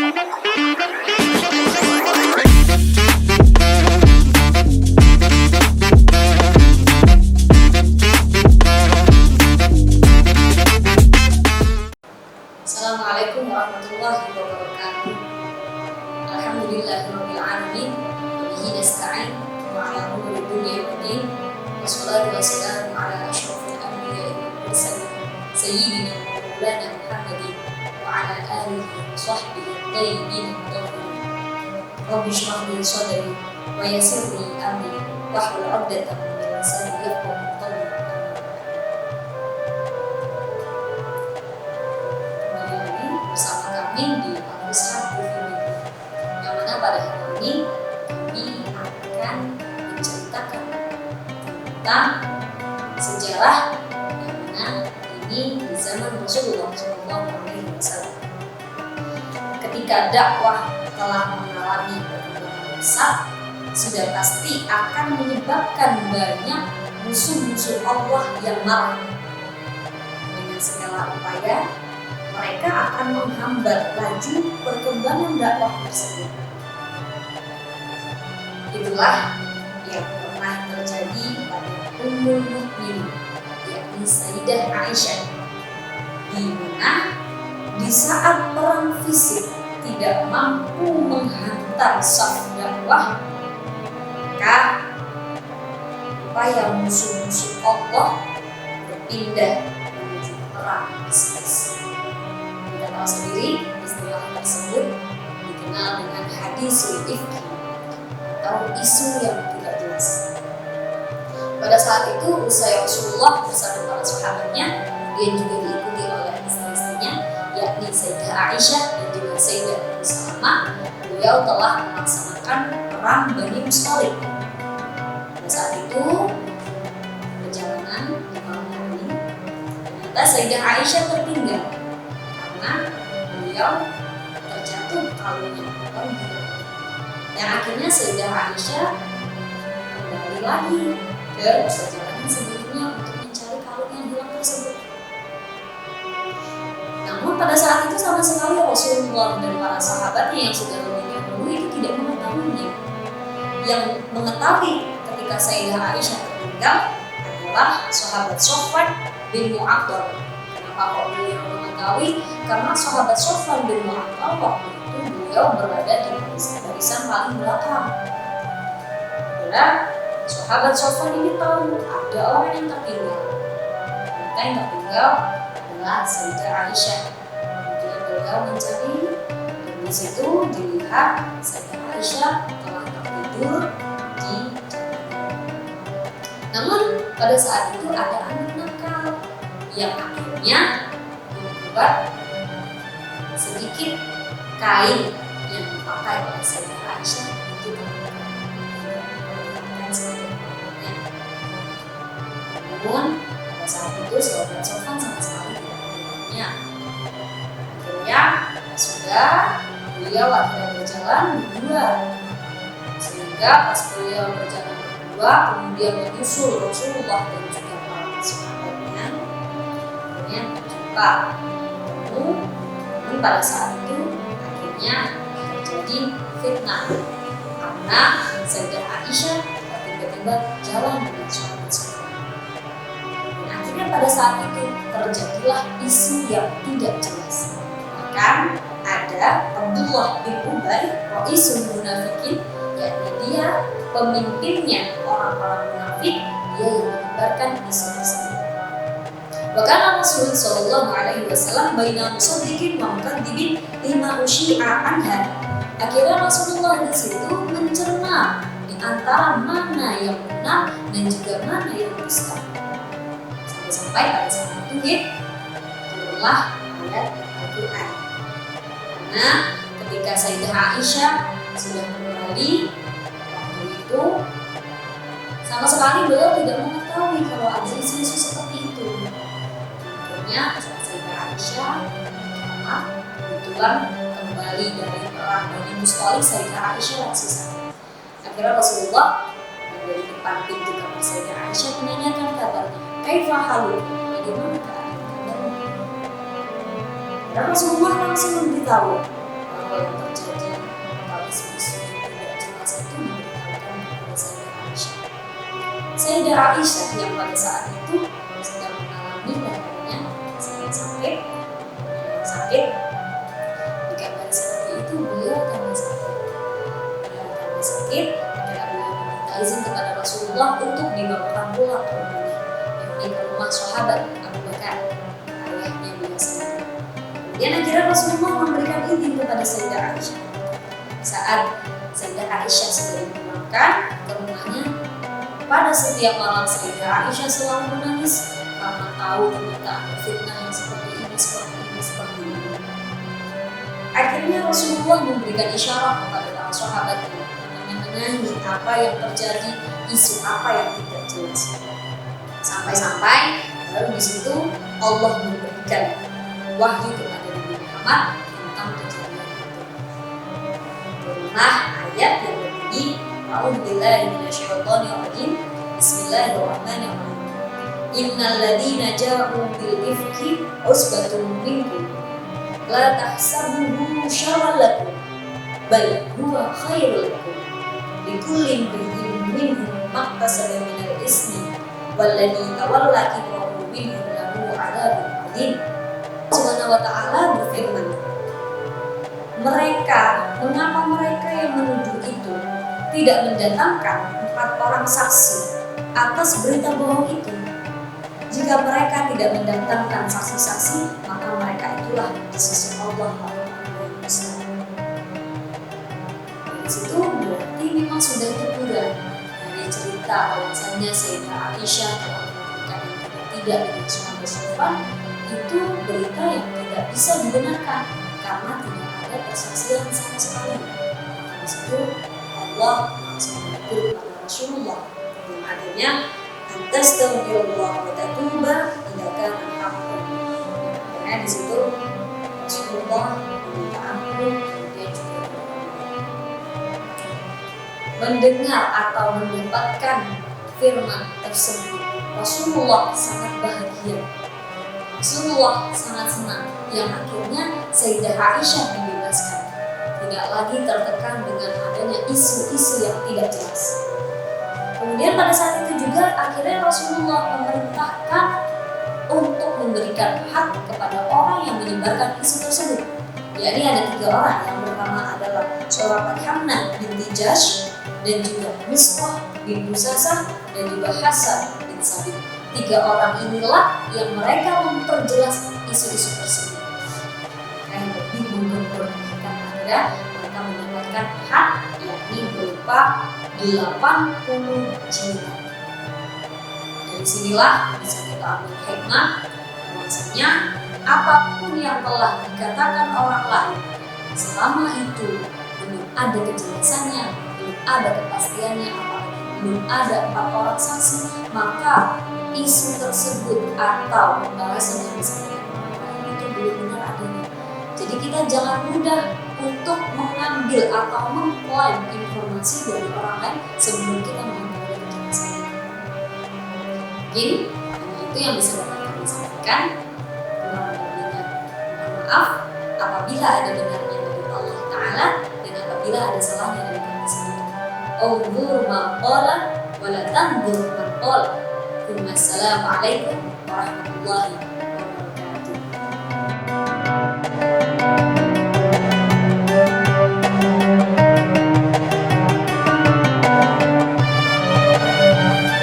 Assalamualaikum warahmatullahi wabarakatuh. Alhamdulillahirabbil alamin. Wabihi nasta'in wa ala umuri dunya waddin. Wassalatu wassalamu ala asyrofil anbiya'i wal mursalin sayyidina wa maulana Muhammadin wa ala alihi wa sahbihi thayyibin tahirin. Rabbi shrah li sadri wa yassir li amri wahlul 'uqdatam min lisani yafqahu qawli. Bersama kami di Al-Mushaf Review, yang mana pada hari ini kami akan menceritakan tentang sejarah yang mana ini di zaman Rasulullah SAW. Ketika dakwah telah mengalami perkembangan besar, sudah pasti akan menyebabkan banyak musuh-musuh Allah yang marah. Dengan segala upaya, mereka akan menghambat laju perkembangan dakwah tersebut. Itulah yang pernah terjadi pada Ummul Mukminin, yakni Sayyidah Aisyah, di mana di saat perang fisik tidak mampu menghantam saf dakwah, maka upaya musuh-musuh Allah berpindah menuju perang bisnis. Kita tahu sendiri istilah tersebut dikenal dengan hadisul ifki atau isu yang tidak jelas. Pada saat itu usai Rasulullah bersama para sahabatnya, dia juga diikuti oleh istri-istrinya, yakni Sayyidah Aisyah dan juga Sayyidah Ummu Salamah. Beliau telah melaksanakan perang Bani Mustaliq. Pada saat itu perjalanan di malam hari, ternyata Sayyidah Aisyah tertinggal karena beliau terjatuh kalungnya atau yang akhirnya Sayyidah Aisyah kembali lagi ke perjalanan sebelumnya untuk mencari kalung yang hilang tersebut. Namun pada saat itu sama sekali Rasulullah dan para sahabatnya yang sudah lebih dahulu itu tidak mengetahuinya. Yang mengetahui ketika Sayyidah Aisyah tertinggal adalah sahabat Sofwan bin Mu'attal. Kenapa kok beliau mengetahui? Karena sahabat Sofwan bin Mu'attal waktu itu beliau berada di barisan paling belakang. Dan sahabat Sofwan ini tahu ada orang yang tertinggal. Mereka yang tertinggal adalah Sayyidah Aisyah. Kemudian beliau mencari, dan di situ dilihat Sayyidah Aisyah telah tertidur di jalanan. Namun pada saat itu ada anak nakal yang akhirnya membuat sedikit kain yang dipakai oleh Sayyidah Aisyah untuk menggunakan sebagai pakaiannya. Namun pada saat itu sahabat Sofwan sama sekali tidak melihatnya. Akhirnya sudah beliau akhirnya berjalan berdua, sehingga pas beliau berjalan berdua kemudian menyusul Rasulullah dan juga para sahabatnya, akhirnya berjumpa. Namun pada saat itu akhirnya terjadi fitnah karena Sayyidah Aisyah tiba-tiba jalan dengan sahabat Sofwan. Dan akhirnya pada saat itu terjadilah isu yang tidak jelas. Bahkan ada Abdullah bin Ubay, Ra'isul Munafikin, yakni dia pemimpinnya orang-orang munafik, dia yang menyebarkan isu tersebut. Bahkan Rasul Sallallahu Alaihi Wasallam baina musaddiqin wa mukadzibin lima usyi'a anha. Akhirnya Rasulullah di situ mencerna di antara mana yang benar dan juga mana yang dusta. Sampai pada saat itu turunlah ayat Al-Quran. Karena ketika Sayyidah Aisyah sudah kembali waktu itu, sama sekali beliau tidak mengetahui kalau ada isu-isu seperti itu. Akhirnya Sayyidah Aisyah karena kebetulan kembali dari perang Bani Mustaliq, Sayyidah Aisyah langsung sakit. Akhirnya Rasulullah dari depan pintu kamar Sayyidah Aisyah menanyakan kabarnya, kaifa halu, bagaimana keadaan kabarnya? Dan Rasulullah langsung memberitahu bahwa bahwa yang terjadi atau isu-isu yang tidak jelas itu diberitahukan kepada Sayyidah Aisyah. Sayyidah Aisyah yang pada saat itu sedang mengalami badannya sedang sakit, dikabari seperti itu beliau tambah sakit, karena beliau meminta izin kepada Rasulullah untuk dibawakan pulang ke rumahnya, yakni ke rumah sahabat Abu Bakar, ayahnya beliau sendiri. Kemudian akhirnya Rasulullah memberikan izin kepada Sayyidah Aisyah. Saat Sayyidah Aisyah sudah dipulangkan ke rumahnya, pada setiap malam Sayyidah Aisyah selalu menangis karena tahu ternyata ada fitnah yang seperti ini. Akhirnya Rasulullah memberikan isyarat kepada para sahabat menengahi apa yang terjadi, isu apa yang tidak jelas. Sampai-sampai baru di situ Allah memberikan wahyu kepada Nabi Muhammad tentang kejadian itu. Turunlah ayat yang berbunyi, A'udzubillahi minasyaitonir rajim. Bismillahirrahmanirrahim. Innal ladzina ja'u bil ifki usbatun minkum la tahsabuhu syarran lakum bal huwa khairul lakum likulli imrin minhum maktasaba minal ismi walladzi tawalla kibrahu minhum lahu 'adzabun 'adzim. Subhanahu wa ta'ala berfirman, mengapa mereka yang menuduh itu tidak mendatangkan 4 orang saksi atas berita bohong itu? Jika mereka tidak mendatangkan saksi-saksi, maka mereka itulah di sisi Allah orang-orang yang besar. Dari situ berarti memang sudah teguran dari cerita bahwasanya Sayyidah Aisyah telah melakukan yang tidak dengan suami Sofwan, itu berita yang tidak bisa dibenarkan karena tidak ada persaksian sama sekali. Di situ Allah langsung menegur kepada Rasulullah yang adanya antastaghfirullah wa tatuba idza kana haqqan. Karena di situ Rasulullah meminta ampun, kemudian juga mendengar atau mendapatkan firman tersebut. Rasulullah sangat bahagia, Rasulullah sangat senang yang akhirnya Sayyidah Aisyah dibebaskan, tidak lagi tertekan dengan adanya isu-isu yang tidak jelas. Kemudian pada saat itu juga akhirnya Rasulullah memerintahkan untuk memberikan hak kepada orang yang menyebarkan isu tersebut. Yakni ada 3 orang, yang pertama adalah seorang Hamnah binti Jahsy dan juga Mistah bin Usasah dan juga Hasan bin Sabit. 3 orang inilah yang mereka memperjelas isu-isu tersebut. Yang lebih memperhatikan akhirnya mereka mendapatkan hak yakni berupa 80 jiwa. Dari sinilah bisa kita ambil hikmah bahwasanya apapun yang telah dikatakan orang lain, selama itu belum ada kejelasannya, belum ada kepastiannya, apalagi belum ada 4 orang saksi, maka isu tersebut atau pembahasan yang disampaikan orang lain itu belum benar adanya. Jadi kita jangan mudah untuk mengambil atau mengklaim informasi dari orang lain sebelum kita mengambil kejelasan. Mungkin itu yang bisa dapat kami sampaikan. Kurang lebihnya mohon maaf apabila ada benarnya dari Allah Ta'ala dan apabila ada salahnya dari kami sendiri. Unzur ma qala wa la tanzur man qala. Wassalamualaikum warahmatullahi wabarakatuh.